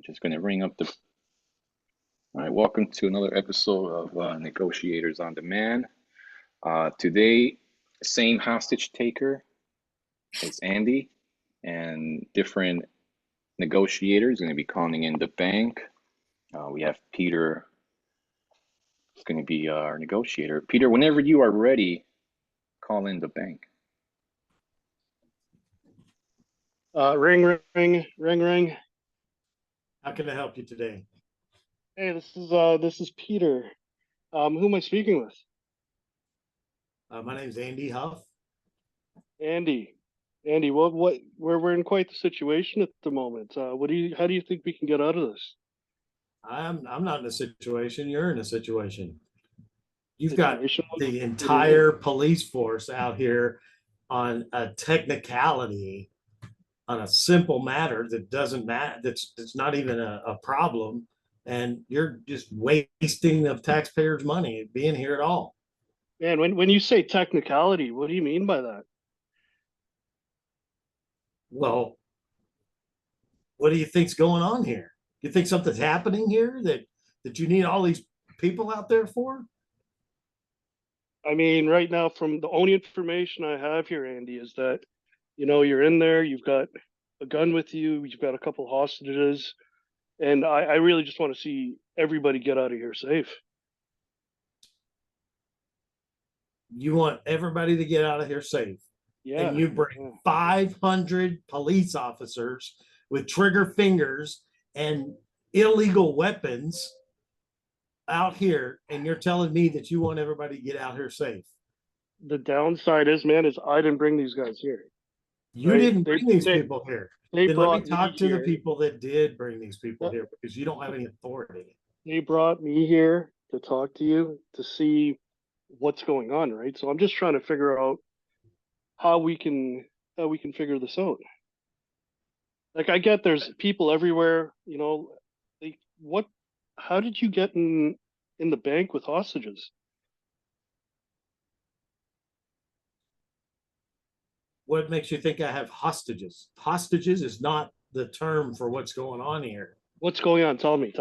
I'm just going to ring up the. All right, welcome to another episode of Negotiators on Demand. Today, same hostage taker as Andy, and different negotiators going to be calling in the bank. We have Peter. It's going to be our negotiator. Peter, whenever you are ready, call in the bank. Ring, ring, ring, ring. How can I help you today? Hey, this is Peter. Who am I speaking with? My name's Andy Huff. Andy. Andy, we're in quite the situation at the moment. How do you think we can get out of this I'm not in a situation. You're in a situation. You've got situation? the What do you mean? entire police force out here on a technicality, on a simple matter that doesn't matter. That's not even a problem, and you're just wasting of taxpayers' money being here at all. Man, when you say technicality, what do you mean by that? Well, what do you think's going on here? You think something's happening here that you need all these people out there for? I mean, right now, from the only information I have here, Andy, is that you're in there, you've got a gun with you, you've got a couple hostages, and I really just want to see everybody get out of here safe. You want everybody to get out of here safe. Yeah. And you bring 500 police officers with trigger fingers and illegal weapons out here, and you're telling me that you want everybody to get out here safe. The downside is, man, is I didn't bring these guys here. You Right? didn't bring these people here. They Then let me brought talk me to the here. people that did bring these people Yep. here, because you don't have any authority. They brought me here to talk to you to see what's going on, right? So I'm just trying to figure out how we can figure this out. Like, I get there's people everywhere, like, how did you get in the bank with hostages? What makes you think I have hostages? Hostages is not the term for what's going on here. What's going on? Tell me.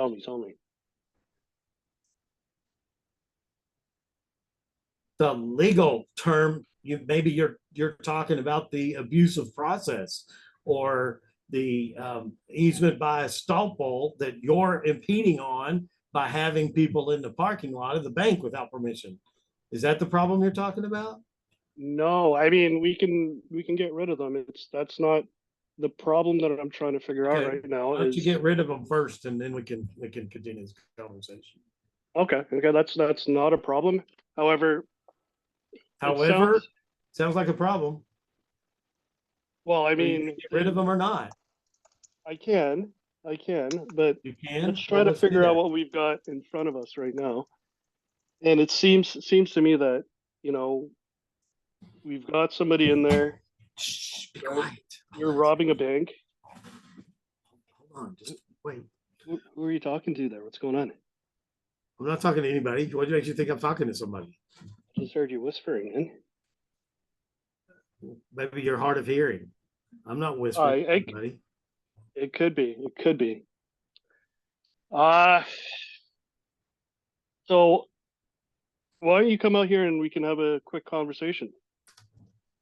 The legal term, you're talking about the abusive process, or the easement by estoppel that you're impeding on by having people in the parking lot of the bank without permission. Is that the problem you're talking about? No, I mean, we can get rid of them. That's not the problem that I'm trying to figure out Okay. right now. Why don't you Is get rid of them first, and then we can continue this conversation. Okay, that's not a problem. However, However, sounds like a problem. well, I Are you mean, gonna get rid of them or not? I can, but You can. let's try Well, to let's do figure out that. what we've got in front of us right now. And it seems to me that, you know, we've got somebody in there. Shh, be Right? quiet. You're robbing a bank. Hold on, just wait. Who are you talking to there? What's going on? I'm not talking to anybody. What makes you think I'm talking to somebody? Just heard you whispering, man. Maybe you're hard of hearing. I'm not whispering to anybody. It could be. It could be. Uh, so why don't you come out here and we can have a quick conversation?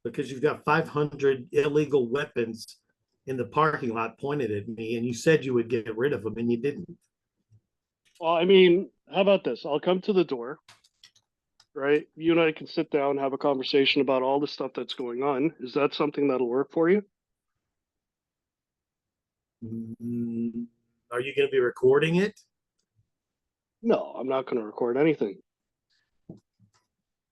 Because you've got 500 illegal weapons in the parking lot pointed at me, and you said you would get rid of them, and you didn't. Well, I mean, how about this? I'll come to the door, right? You and I can sit down and have a conversation about all the stuff that's going on. Is that something that'll work for you? Are you going to be recording it? No, I'm not going to record anything.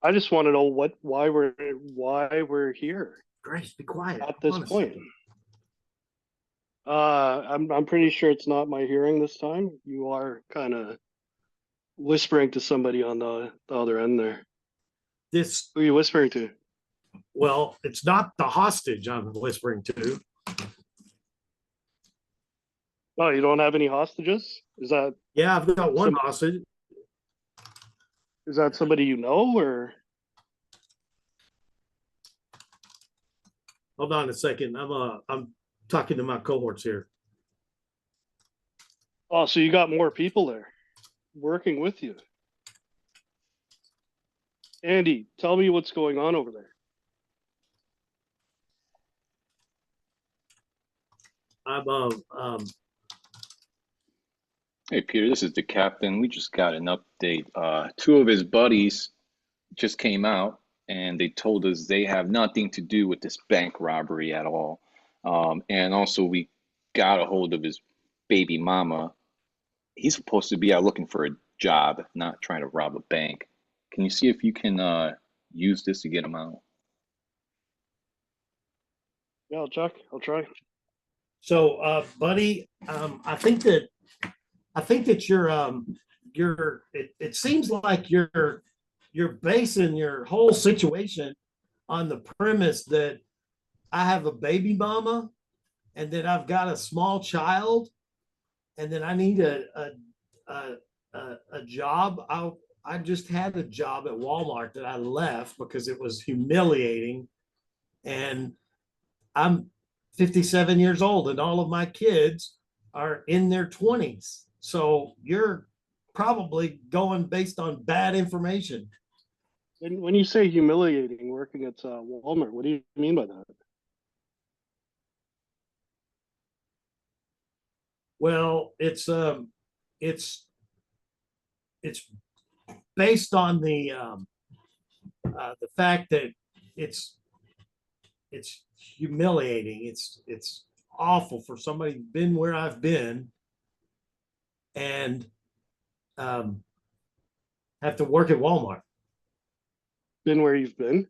I just want to know why we're here Grace, be quiet. at this point. I'm pretty sure it's not my hearing this time. You are kind of whispering to somebody on the other end there. This, Who are you whispering to? well, it's not the hostage I'm whispering to. Oh, you don't have any hostages? Yeah, I've got one hostage. Is that somebody you know, or? Hold on a second. I'm talking to my cohorts here. Oh, so you got more people there working with you. Andy, tell me what's going on over there. I'm Hey, Peter, this is the captain. We just got an update. Two of his buddies just came out and they told us they have nothing to do with this bank robbery at all. And also, we got a hold of his baby mama. He's supposed to be out looking for a job, not trying to rob a bank. Can you see if you can use this to get him out? Yeah, I'll check. I'll try. so buddy, I think that it seems like you're basing your whole situation on the premise that I have a baby mama and that I've got a small child and then I need a job. I just had a job at Walmart that I left because it was humiliating, and I'm 57 years old, and all of my kids are in their 20s. So you're probably going based on bad information. When you say humiliating working at Walmart, what do you mean by that? Well, it's it's based on the fact that it's it's humiliating. It's awful for somebody who's been where I've been and um, have to work at Walmart. Been where you've been?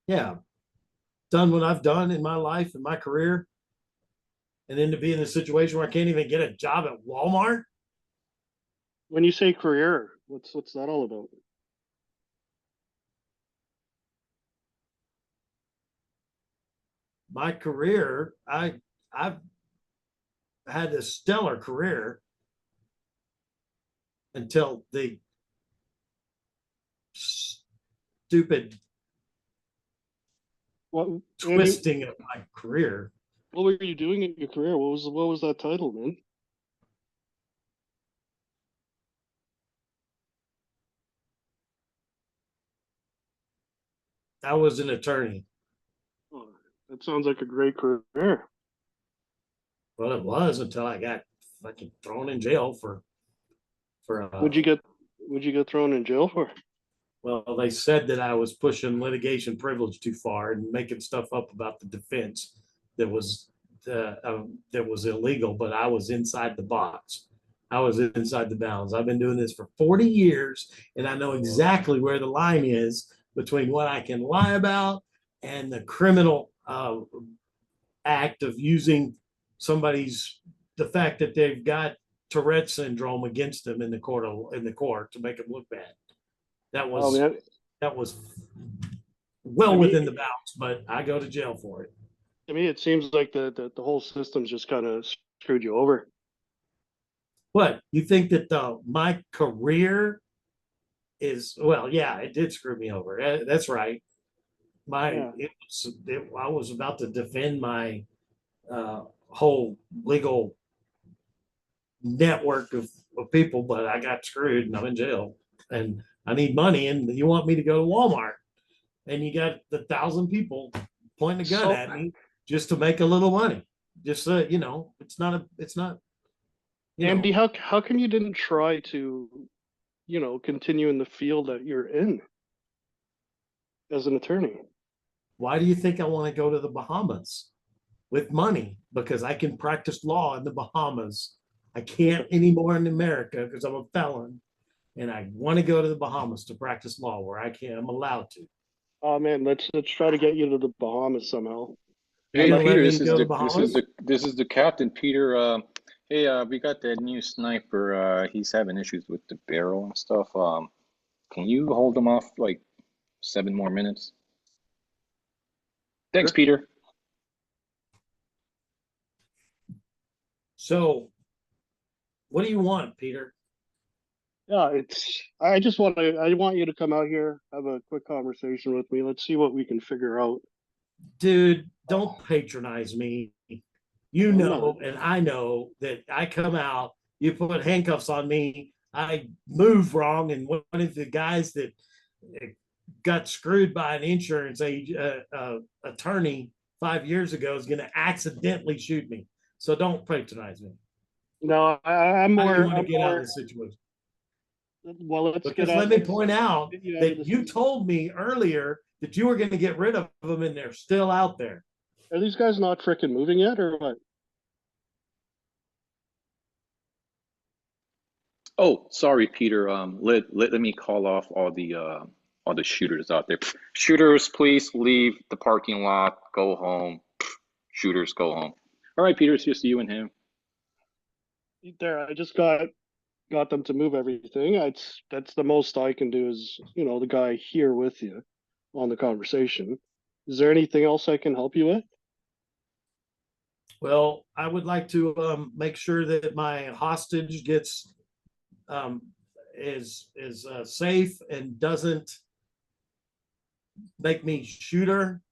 Yeah, done what I've done in my life and my career, and then to be in a situation where I can't even get a job at Walmart. When you say career, what's that all about? My career, I've had a stellar career until the stupid What, Andy? twisting of my career. What were you doing in your career? What was that title, man? I was an attorney. Oh, that sounds like a great career. Well, it was until I got fucking thrown in jail for Would you get would you get thrown in jail for? well, they said that I was pushing litigation privilege too far and making stuff up about the defense that was that was illegal, but I was inside the box. I was inside the bounds. I've been doing this for 40 years, and I know exactly where the line is between what I can lie about and the criminal act of using somebody's the fact that they've got Tourette syndrome against them in the court to make them look bad. That Oh was man, that was well to within the me, bounds, but I go to jail for it. to me, it seems like the whole system's just kind of screwed you over. What you think that my career is? Well, yeah, it did screw me over. That's right. Yeah. I was about to defend my whole legal network of people, but I got screwed and I'm in jail. And I need money, and you want me to go to Walmart, and you got the 1,000 people pointing a gun So, at me just to make a little money. Just it's not Andy, how come you didn't try to, continue in the field that you're in as an attorney? why do you think I want to go to the Bahamas with money? Because I can practice law in the Bahamas. I can't anymore in America because I'm a felon, and I want to go to the Bahamas to practice law where I can. I'm allowed to. Oh man, let's try to get you to the Bahamas somehow. You're Hey, gonna let Peter, me go to the Bahamas? this is the captain, Peter. Hey, we got that new sniper. He's having issues with the barrel and stuff. Can you hold him off like 7 more minutes? Thanks, Sure. Peter. So, what do you want, Peter? Yeah, I want you to come out here, have a quick conversation with me. Let's see what we can figure out. Dude, don't patronize me. You I'm not. know, and I know that I come out, you put handcuffs on me, I moved wrong, and one of the guys that got screwed by an insurance attorney 5 years ago is going to accidentally shoot me. So don't patronize me. No, I'm How do you more. want to I'm get out of more. this situation? Well, let's get Because out. let me Let's point out get you out of that this. you told me earlier that you were going to get rid of them, and they're still out there. Are these guys not freaking moving yet, or what? Oh, sorry, Peter. Let me call off all the shooters out there. Shooters, please leave the parking lot. Go home. Shooters, go home. All right, Peter. It's just you and him. There, I just got them to move everything. That's the most I can do is, the guy here with you on the conversation. Is there anything else I can help you with? Well, I would like to make sure that my hostage gets is safe and doesn't make me shoot her.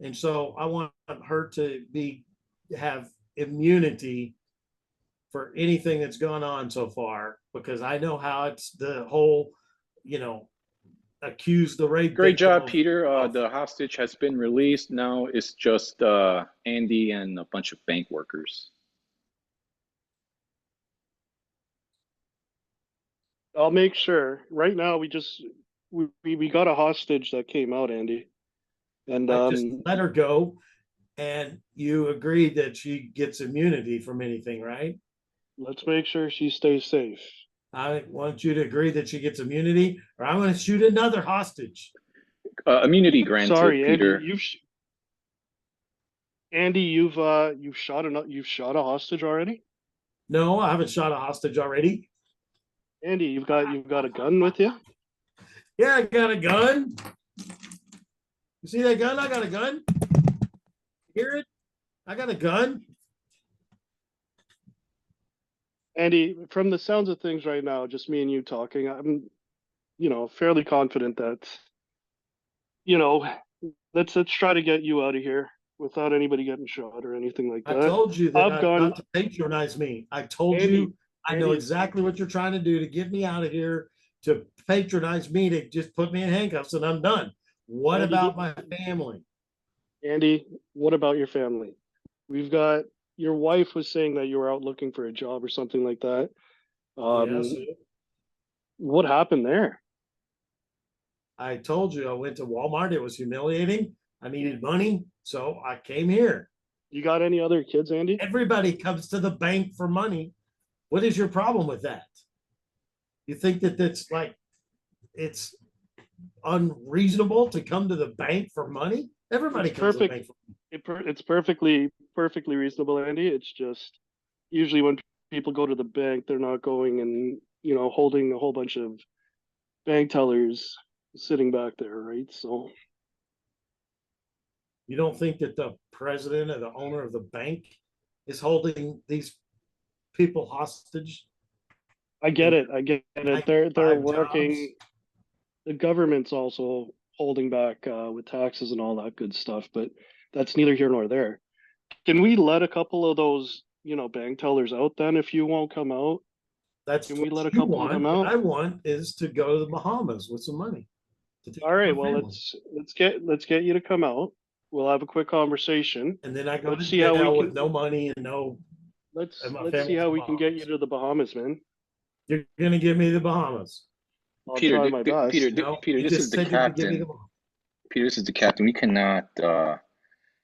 And so I want her to have immunity for anything that's gone on so far, because I know how it's the whole, accuse the rape Great victim job, Peter. of The hostage has been released. Now it's just Andy and a bunch of bank workers. I'll make sure. Right now, we got a hostage that came out, Andy, and I just let her go, and you agreed that she gets immunity from anything, right? let's make sure she stays safe. I want you to agree that she gets immunity, or I'm going to shoot another hostage. Immunity granted, Sorry, Andy. Peter. You've shot a hostage already. No, I haven't shot a hostage already. Andy, you've got a gun with you. Yeah, I got a gun. You see that gun? I got a gun. Hear it? I got a gun. Andy, from the sounds of things right now, just me and you talking, I'm, fairly confident that, you know, let's try to get you out of here without anybody getting shot or anything like I that. told you I've that gone, not to patronize me. I told Andy, you I know Andy, exactly what you're trying to do to get me out of here, to patronize me, to just put me in handcuffs, and I'm done. What Andy, about my family? Andy, what about your family? We've got your wife was saying that you were out looking for a job or something like that. Yes, What happened there? I told you I went to Walmart. It was humiliating. I needed money, so I came here. You got any other kids, Andy? Everybody comes to the bank for money. What is your problem with that? You think that it's unreasonable to come to the bank for money? Everybody It's comes to the perfect. bank for money. It's perfectly reasonable, Andy. It's just usually when people go to the bank, they're not going and holding a whole bunch of bank tellers sitting back there, right? So You don't think that the president or the owner of the bank is holding these people hostage? I get it. I get it. They're Five jobs. working. The government's also holding back with taxes and all that good stuff, but that's neither here nor there. Can we let a couple of those, bank tellers out then if you won't come out? That's Can we what let a you couple of them want. What out? I want is to go to the Bahamas with some money to take All right, my well family. let's get you to come out. We'll have a quick conversation. And then I go Let's to see how we jail can with no money and no, and my let's see family's how in we can get you Bahamas. to the Bahamas, man. You're gonna give me the Bahamas. I'll Peter, try my best. No, Peter, you this is just the said you're gonna give me the captain. Bahamas. Peter, this is the captain. We cannot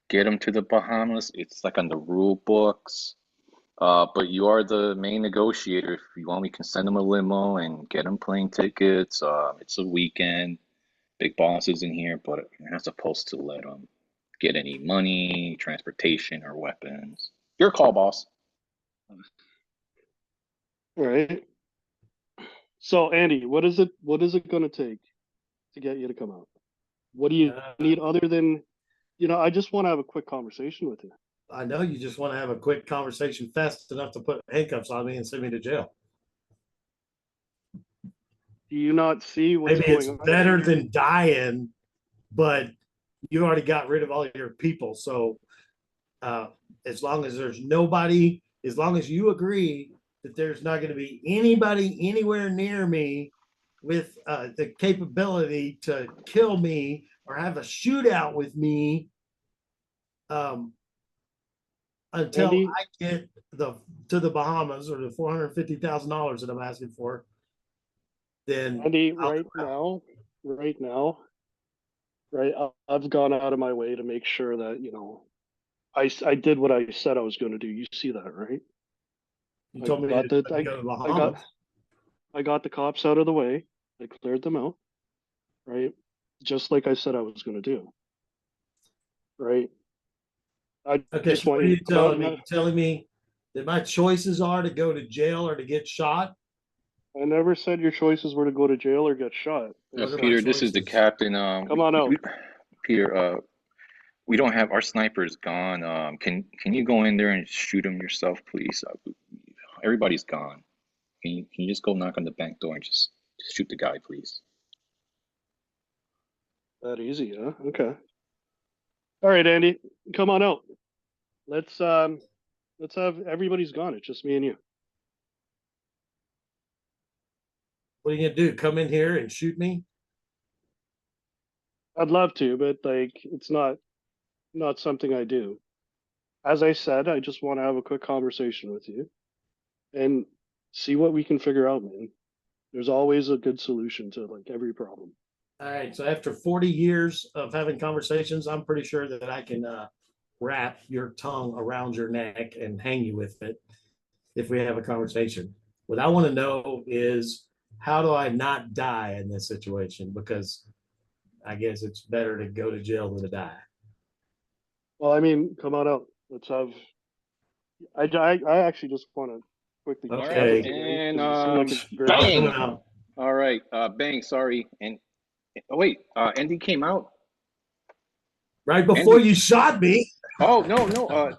get him to the Bahamas. It's like on the rule books. But you are the main negotiator. If you want, we can send him a limo and get him plane tickets. It's a weekend. Big boss is in here, but you're not supposed to let him get any money, transportation, or weapons. Your call, boss. All right. So Andy, what is it going to take to get you to come out? What do you Uh, need other than, I just want to have a quick conversation with you. I know you just want to have a quick conversation fast enough to put handcuffs on me and send me to jail. Do you not see what's Maybe it's going on? better than dying, but you already got rid of all your people. So as long as there's nobody, as long as you agree that there's not going to be anybody anywhere near me with the capability to kill me or have a shootout with me, until Andy, I get to the Bahamas or the $450,000 that I'm asking for, then Andy, I'll right now, right, I've gone out of my way to make sure that, I did what I said I was going to do. You see that, right? you I told me got to the go to the I got Bahamas. I got the cops out of the way. I cleared them out, right? Just like I said I was going to do, right? I Okay, just so want what are you you to come out telling and me? You telling me that my choices are to go to jail or to get shot? I never said your choices were to go to jail or get shot. I What are my said, Peter, this is the choices? captain. come on out. Peter, we don't have our sniper's gone. Can you go in there and shoot him yourself, please? Everybody's gone. Can you just go knock on the bank door and just shoot the guy, please? That easy, huh? Okay. All right, Andy, come on out. Let's um let's have everybody's gone. It's just me and you. What are you gonna do? Come in here and shoot me? I'd love to, but like it's not something I do. As I said, I just want to have a quick conversation with you and see what we can figure out, man. There's always a good solution to like every problem. All right. So after 40 years of having conversations, I'm pretty sure that I can wrap your tongue around your neck and hang you with it if we have a conversation. What I want to know is, how do I not die in this situation? Because I guess it's better to go to jail than to die. Well, I mean, come on out. Let's have. I actually just want to quickly All chat right, with Okay. you, man, and because you seem like a very I'll nice come bang. guy. out. All right, bang. Sorry, and oh, wait, Andy came out. Right before Andy. you shot me. Oh no, no.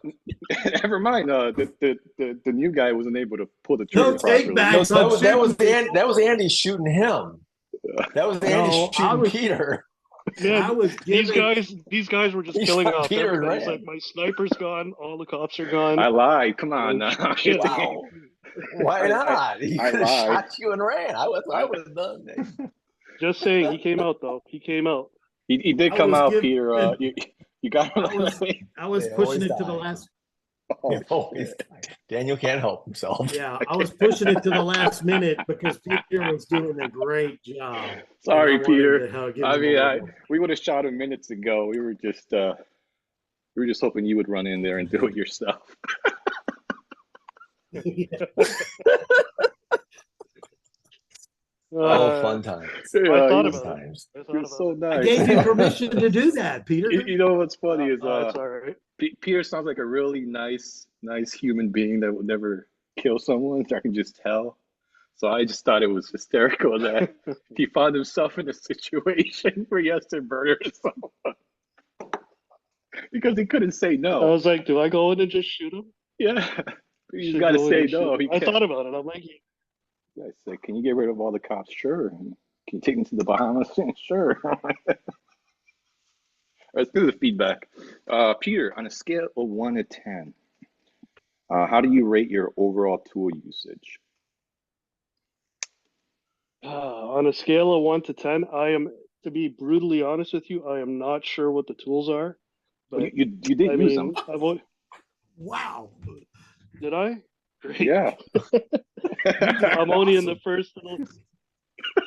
Never mind. The new guy wasn't able to pull the trigger No take properly. No, backs. I'm shooting people. That was Andy shooting him. That was Andy No, shooting Peter. I Man, was giving. these guys were just He killing shot off Peter and everybody. He's like, ran. my sniper's gone, all the cops are gone. I lied. Come on Like, now. shit. Wow. Why I, not? He I could have lied. shot you and ran. I I, would have done that. Just saying, he came out though. He came out. he did I come was out, giving. Peter. You got him. I was They pushing always it to the die. last. Oh, They always shit. die. Daniel can't help himself. Yeah, I was pushing it to the last minute because Peter was doing a great job, and I Sorry, wanted Peter. to give I him a mean, little. we would have shot him minutes ago. We were just hoping you would run in there and do it yourself. Oh, Uh, fun times. I Yeah, thought Fun about it. times. I you're thought about so it. I nice. gave you permission to do that, Peter. You know what's funny is It's all right. Peter sounds like a really nice human being that would never kill someone. I can just tell. So I just thought it was hysterical that he found himself in a situation where he has to murder someone because he couldn't say I no. was like, do I go in and just shoot him? Yeah, he's Should got to go in say and shoot no. him. He I can't. thought about it. I'm like, I said, "Can you get rid of all the cops?" Sure. Can you take them to the Bahamas? Sure. Let's do the feedback. Peter, on a scale of 1 to 10, how do you rate your overall tool usage? on a scale of 1 to 10, to be brutally honest with you, I am not sure what the tools are, Well, but you did I use them. mean, Wow, did I? Great. Yeah. I'm only in the first little,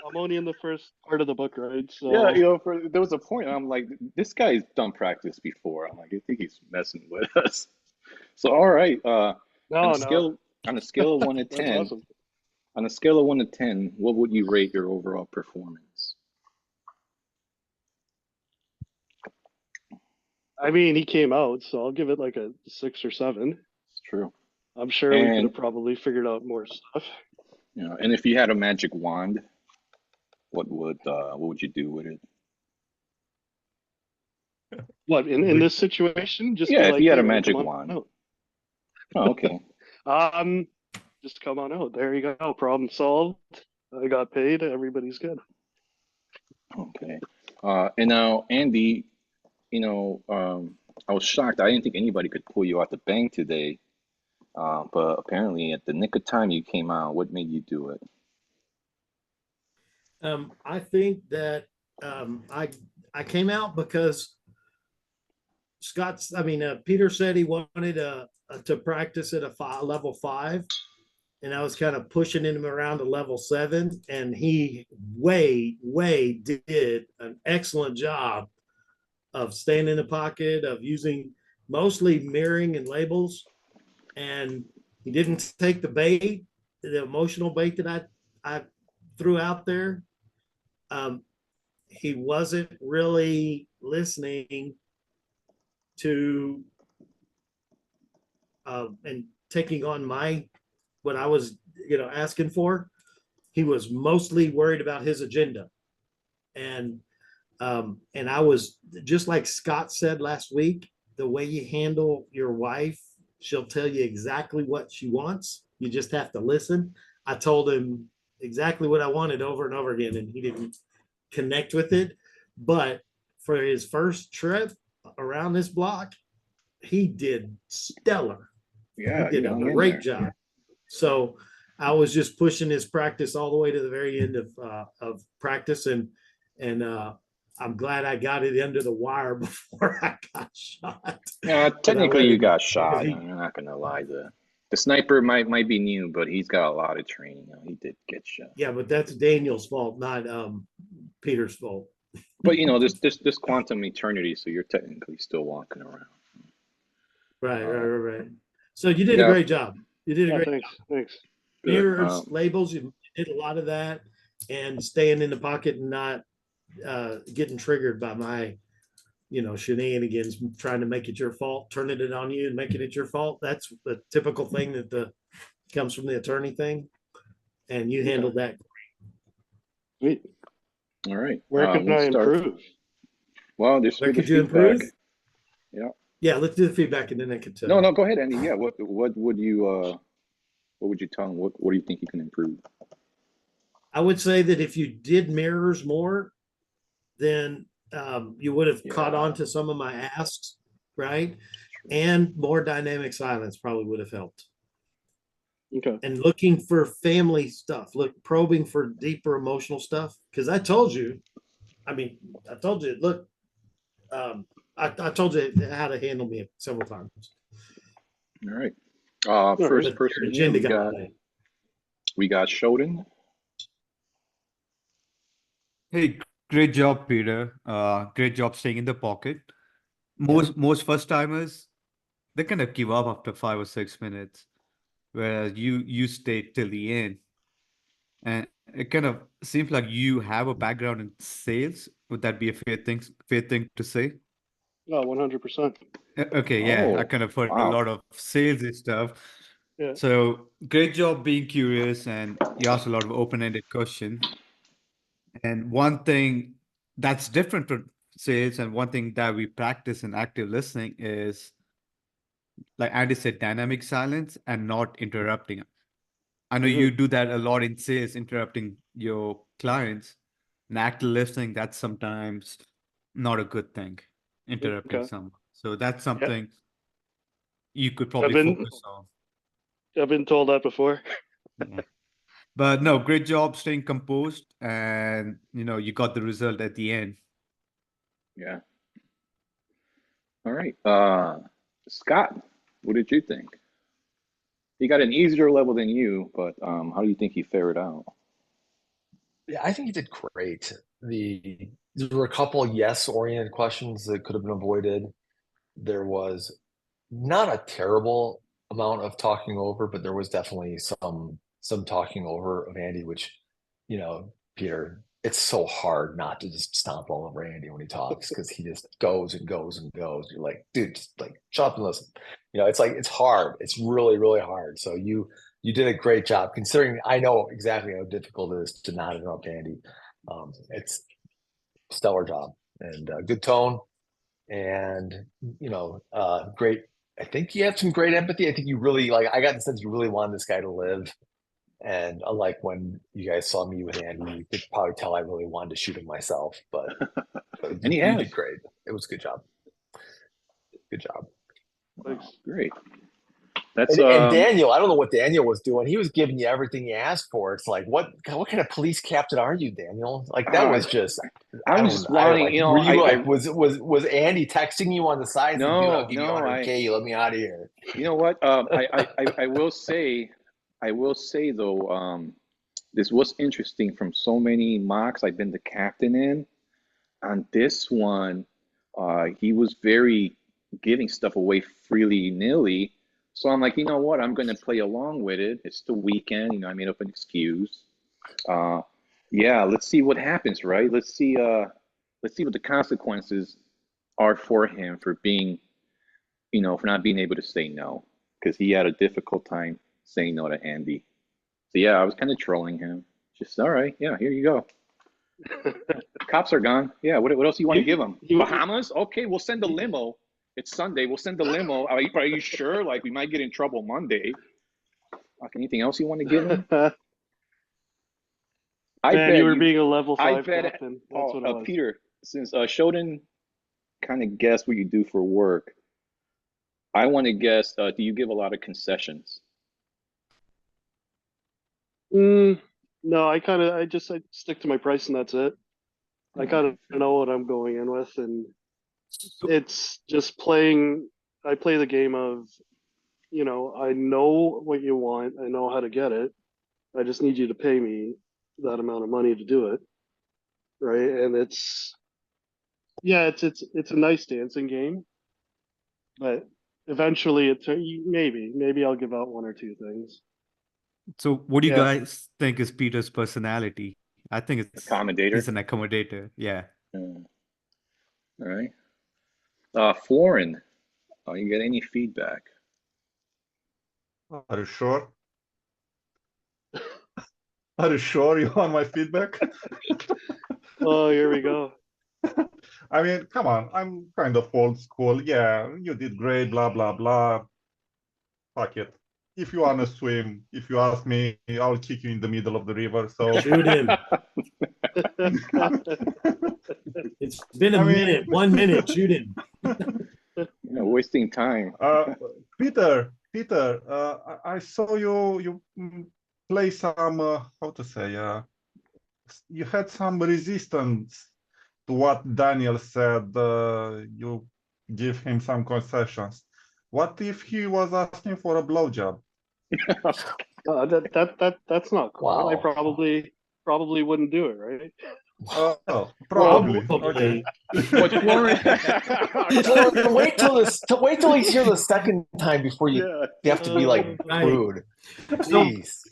I'm only in the first part of the book, right? Yeah, So, there was a point I'm like, this guy's done practice before. I'm like, I think he's messing with us. So, all right, on a no, scale on a scale of one to that's ten, awesome. on a scale of 1 to 10, what would you rate your overall performance? I mean, he came out, so I'll give it like a 6 or 7. It's true. I'm sure we could And have probably figured out more stuff. and if you had a magic wand, what would you do with it? What in this situation? Just be Yeah, if like, you had hey a man, come magic on wand. out. Oh, okay. Just come on out. There you go. Problem solved. I got paid. Everybody's good. Okay. And now, Andy, I was shocked. I didn't think anybody could pull you out the bank today. But apparently, at the nick of time, you came out. What made you do it? I think that I came out because Peter said he wanted to practice at a level 5, and I was kind of pushing him around to level 7, and he way did an excellent job of staying in the pocket, of using mostly mirroring and labels, and he didn't take the bait, the emotional bait that I threw out there. He wasn't really listening to and taking on what I was asking for. He was mostly worried about his agenda, and I was just like Scott said last week. The way you handle your wife, she'll tell you exactly what she wants. You just have to listen. I told him exactly what I wanted over and over again, and he didn't connect with it. But for his first trip around this block, he did stellar. Yeah, He did you a hung in great there. job. So I was just pushing his practice all the way to the very end of practice, and I'm glad I got it under the wire before I got shot. Yeah, But I technically let you him got because shot. I'm not gonna lie. The sniper might be new, but he's got a lot of training. He did get shot. yeah, but that's Daniel's fault, not Peter's fault. But this quantum eternity, so you're technically still walking around. Right. So you did a Yeah, great job. You did a great Thanks. Thanks. good. mirrors, labels. You did a lot of that, and staying in the pocket and not getting triggered by my shenanigans, trying to make it your fault, turning it on you and making it your fault. That's the typical thing that comes from the attorney thing, and you handled that. Sweet. All right. Where can Let's I start. improve? Well, this Where with the could you feedback. improve? Yeah. Yeah, let's do the feedback, and then I can tell. No, go ahead, Andy. Yeah. What would you tell him? What do you think you can improve? I would say that if you did mirrors more, then you would have caught on to some of my asks, right? And more dynamic silence probably would have helped. Okay. And looking for family stuff, probing for deeper emotional stuff. Because I told you, look, I told you how to handle me several times. All right. All First right. person here, Agenda we got Shoden. Hey, great job, Peter. Great job staying in the pocket. Most first timers, they kind of give up after 5 or 6 minutes, whereas you stayed till the end. And it kind of seems like you have a background in sales. Would that be a fair thing to say? Oh, 100%. Okay, yeah, I Oh, kind of heard a wow. lot of salesy stuff. Yeah. So great job being curious, and you asked a lot of open-ended questions. And one thing that's different from sales, and one thing that we practice in active listening is, like Andy said, dynamic silence and not interrupting. I know you do that a lot in sales, interrupting your clients. In active listening, that's sometimes not a good thing, interrupting Okay. someone. So that's Yeah. something you could I've probably been focus on. I've been told that before. Yeah. But no, great job staying composed, and you got the result at the end. Yeah. All right. Scott, what did you think? He got an easier level than you, but how do you think he fared out? Yeah, I think he did great. There were a couple yes-oriented questions that could have been avoided. There was not a terrible amount of talking over, but there was definitely some talking over of Andy, which, Peter, it's so hard not to just stomp all over Andy when he talks, because he just goes and goes and goes. You're like, dude, just like shut up and listen. It's like it's hard. It's really, really hard. So you did a great job, considering I know exactly how difficult it is to not interrupt Andy. It's stellar job, and good tone, and great. I think you have some great empathy. I think you really I got the sense you really wanted this guy to live. And unlike when you guys saw me with Andy, you could probably tell I really wanted to shoot him myself. But And he you has. did great. It was a good job. Good job. Thanks. Great. That's And Daniel, I don't know what Daniel was doing. He was giving you everything you asked for. It's like, what kind of police captain are you, Daniel? Like that was just. I was just wanting, like, you know, were you was Andy texting you on the side? No, dude, I'll give you no, 100K. Let me out of here. You know what? I will say though, this was interesting from so many mocks I've been the captain in. On this one, he was very giving stuff away freely nilly. So I'm like, you know what? I'm going to play along with it. It's the weekend, you know. I made up an excuse. Yeah, let's see what happens, right? Let's see what the consequences are for him for being, you know, for not being able to say no, because he had a difficult time saying no to Andy. So yeah, I was kind of trolling him. Just all right, yeah, here you go. Cops are gone. Yeah, what else do you want to give them? Bahamas? Okay, we'll send a limo. It's Sunday. We'll send a limo. Are you sure? Like we might get in trouble Monday. Anything else you want to give him? Man, you were being a level 5 bet, captain. That's what it was. Peter, since Shodan kind of guessed what you do for work, I want to guess, do you give a lot of concessions? No, I stick to my price and that's it. I kind of know what I'm going in with, and it's just playing. I play the game of, you know, I know what you want. I know how to get it. I just need you to pay me that amount of money to do it, right? And it's a nice dancing game, but eventually maybe I'll give out one or two things. So what do you Yeah. guys think is Peter's personality? I think it's Accommodator. he's an accommodator. Yeah. All right. Florin, you get any feedback? Are you sure? Are you sure you want my feedback? Oh, here we go. I mean, come on, I'm kind of old school. Yeah, you did great, blah, blah, blah. Fuck it. If you want to swim, if you ask me, I'll kick you in the middle of the river. So Shoot him. It's been a minute. 1 minute. Shoot him. Wasting time. Peter, I saw you play some, how to say, you had some resistance to what Daniel said. You give him some concessions. What if he was asking for a blowjob? That's not cool. Wow. I probably wouldn't do it, right? Oh, probably. Okay. But Florin, Florin, wait till he's here the second time before you have to be like rude. Jeez.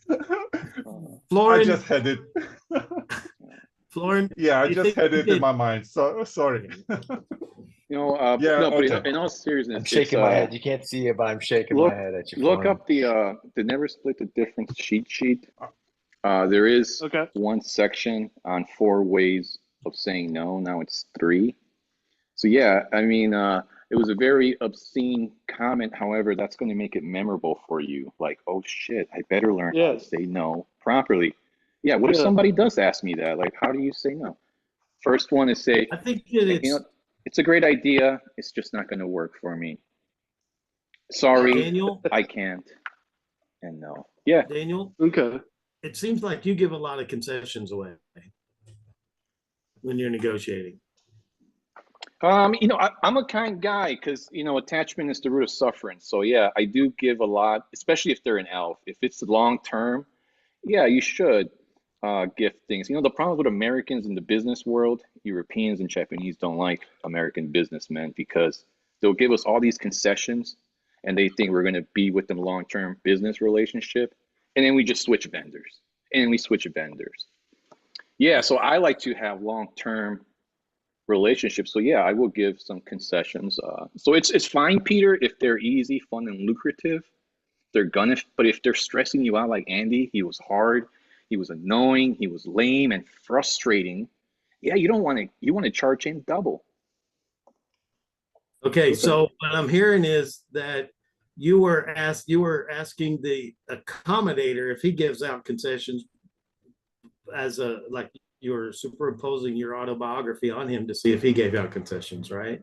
Florin, I just had it. Florin. Yeah, I just had it in my mind. So sorry. yeah, no, okay. but in all seriousness, I'm shaking my head. You can't see it, but I'm shaking my head at you. Look up the Never Split the Difference cheat sheet. There is one section on 4 ways of saying no. Now it's 3. So yeah, I mean, it was a very obscene comment. However, that's going to make it memorable for you. Like, oh shit, I better learn how to say no properly. Yeah, what if somebody does ask me that? Like, how do you say no? First one is say, I think it's a great idea. It's just not going to work for me. Sorry, Daniel, I can't. And no. Yeah. Daniel. Okay. It seems like you give a lot of concessions away when you're negotiating. I'm a kind guy because, attachment is the root of suffering. So yeah, I do give a lot, especially if they're an elf. If it's long term, yeah, you should give things. The problem with Americans in the business world, Europeans and Japanese don't like American businessmen because they'll give us all these concessions and they think we're going to be with them long-term business relationship. And then we just switch vendors Yeah, so I like to have long-term relationships. So yeah, I will give some concessions. So it's fine, Peter, if they're easy, fun, and lucrative. But if they're stressing you out like Andy, he was hard, he was annoying, he was lame and frustrating. Yeah, you want to charge him double. Okay, so what I'm hearing is that you were asking the accommodator if he gives out concessions like you were superimposing your autobiography on him to see if he gave out concessions, right?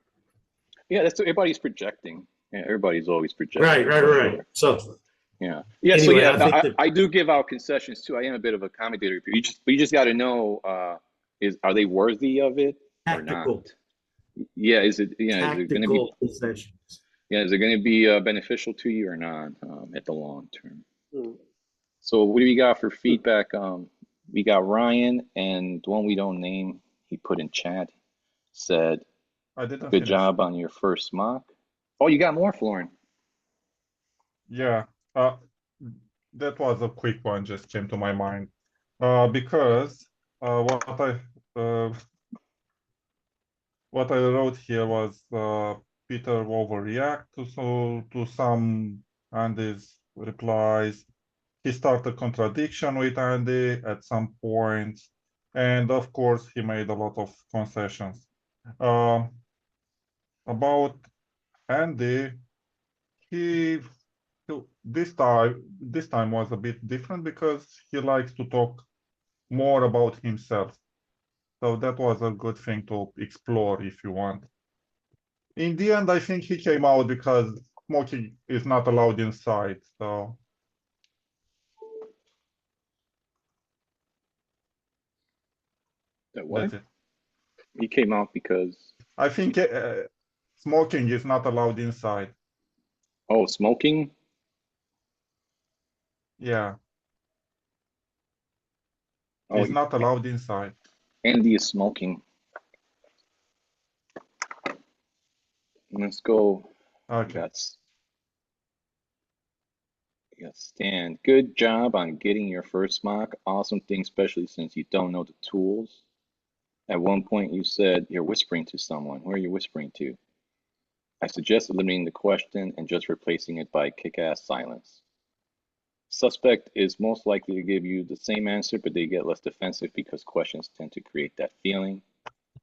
Yeah, that's everybody's projecting. Yeah, everybody's always projecting. Right. For sure. So Yeah. So anyway, yeah, I think that I do give out concessions too. I am a bit of a accommodator. You just got to know, are they worthy of it or not? tactical, Yeah, is it going to be tactical concessions. is it going to be beneficial to you or not at the long term? Hmm. So what do we got for feedback? We got Ryan, and the one we don't name, he put in chat, said, I didn't "Good finish. job on your first mock." Oh, you got more, Florin. Yeah, that was a quick one, just came to my mind. Because uh, what I wrote here was Peter overreact to some Andy's replies. He started contradiction with Andy at some point, and of course he made a lot of concessions. Um, about Andy, he this time was a bit different because he likes to talk more about himself. So that was a good thing to explore if you want. In the end, I think he came out because smoking is not allowed inside. So That what? that's it. He came out because I think smoking is not allowed inside. smoking. Yeah, Oh, it's not allowed inside. Andy is smoking. Let's go. Okay. That's Stan. Good job on getting your first mock. Awesome thing, especially since you don't know the tools. At one point, you said you're whispering to someone. Who are you whispering to? I suggest eliminating the question and just replacing it by kick-ass silence. Suspect is most likely to give you the same answer, but they get less defensive because questions tend to create that feeling.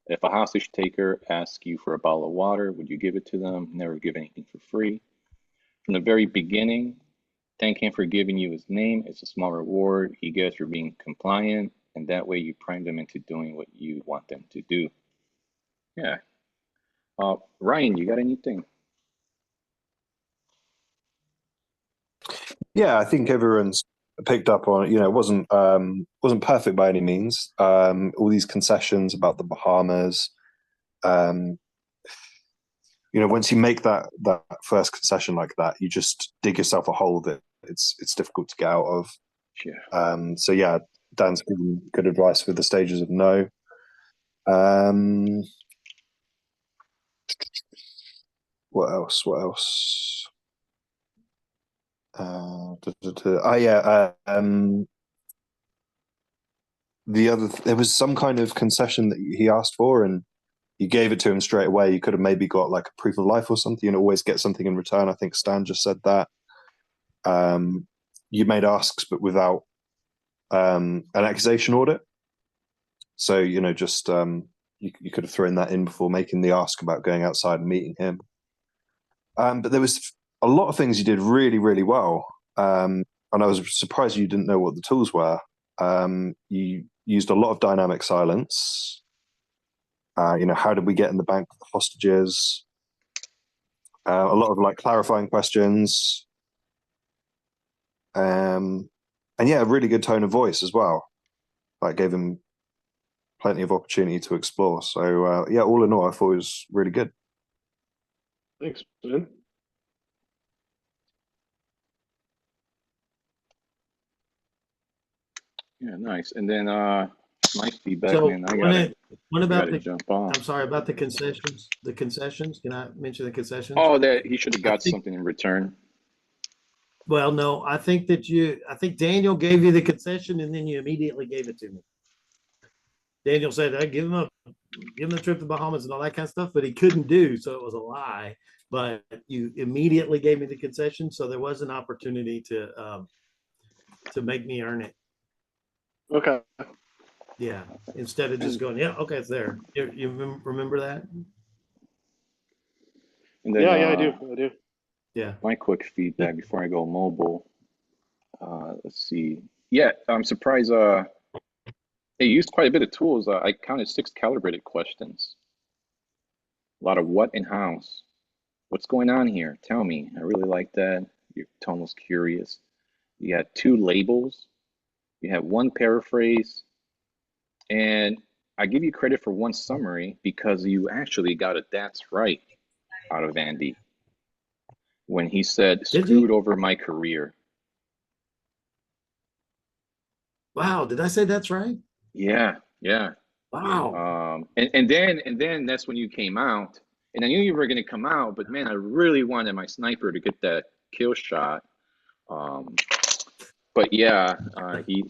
If a hostage taker asks you for a bottle of water, would you give it to them? Never give anything for free. From the very beginning, thank him for giving you his name. It's a small reward he gets for being compliant, and that way you prime them into doing what you want them to do. Yeah. Ryan, you got anything? Yeah, I think everyone's picked up on it. You know, it wasn't perfect by any means. All these concessions about the Bahamas. Um, you know, once you make that first concession like that, you just dig yourself a hole that it's difficult to get out of. Yeah. So yeah, Dan's given good advice for the stages of no. What else? What else? Yeah. There was some kind of concession that he asked for, and you gave it to him straight away. You could have maybe got like a proof of life or something, and always get something in return. I think Stan just said that. You made asks, but without an accusation audit. So you know, just you could have thrown that in before making the ask about going outside and meeting him. But there was a lot of things you did really, really well. And I was surprised you didn't know what the tools were. You used a lot of dynamic silence. You know, how did we get in the bank with the hostages? A lot of like clarifying questions. And yeah, a really good tone of voice as well. Like gave him plenty of opportunity to explore. So yeah, all in all, I thought it was really good. Thanks, Ben. Yeah, nice. And then my feedback, So man, I what about gotta jump off. I'm sorry about the concessions. The concessions. Can I mention the concessions? Oh, that he should have I got think, something in return. well, no, I think Daniel gave you the concession and then you immediately gave it to me. Daniel said, I give him the trip to the Bahamas and all that kind of stuff, but he couldn't do, so it was a lie. But you immediately gave me the concession, so there was an opportunity to make me earn it. Okay. Yeah, instead of just going, yeah, okay, it's there. You remember that? And then Yeah, I do. Yeah. my quick feedback before I go mobile. Let's see. Yeah, I'm surprised. They used quite a bit of tools. I counted 6 calibrated questions. A lot of what and hows. What's going on here? Tell me. I really like that. Your tone was curious. You had 2 labels. You had 1 paraphrase. And I give you credit for 1 summary because you actually got a "that's right" out of Andy when he said, Did "Screwed you? over my career." Wow, did I say that's right? Yeah, yeah. Wow. And then that's when you came out, and I knew you were gonna come out, but man, I really wanted my sniper to get that kill shot. But yeah, he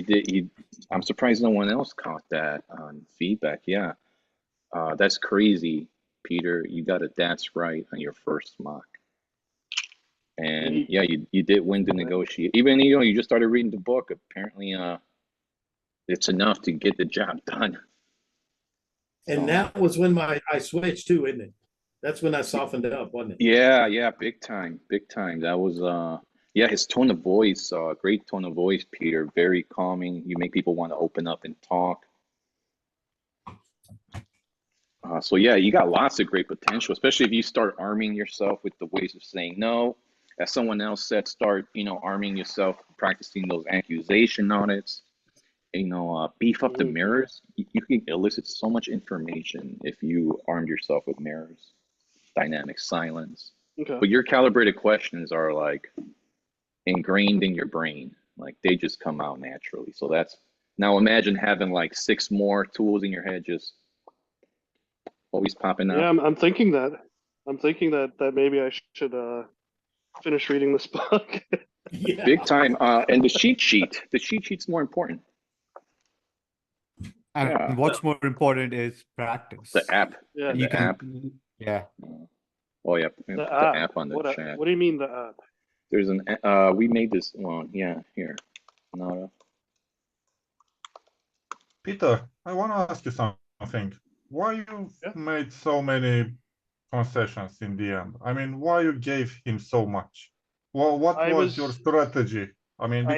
did. I'm surprised no one else caught that feedback. Yeah, that's crazy, Peter. You got a "that's right" on your first mock, and yeah, you did win the negotiate. Even you just started reading the book. Apparently, it's enough to get the job done. And So, that was when I switched too, isn't it? That's when I softened up, wasn't it? yeah, big time, big time. That was yeah, his tone of voice, great tone of voice, Peter. Very calming. You make people want to open up and talk. So yeah, you got lots of great potential, especially if you start arming yourself with the ways of saying no. As someone else said, start arming yourself, practicing those accusation audits. Beef up the mirrors. You can elicit so much information if you armed yourself with mirrors, dynamic silence. Okay. But your calibrated questions are like ingrained in your brain, like they just come out naturally. So that's now imagine having like 6 more tools in your head just always popping Yeah, up. I'm thinking that. I'm thinking that maybe I should finish reading this book. Yeah. Big time. And the cheat sheet's more important. And Yeah. what's more important is practice. The app. Yeah. You The can, app. yeah. Oh yeah, The put app. the app on the What chat. do you mean the app? There's an we made this one. Yeah, here. Nada. Peter, I want to ask you something. Why you made so many concessions in the end? I mean, why you gave him so much? Well, what was your strategy? I mean, because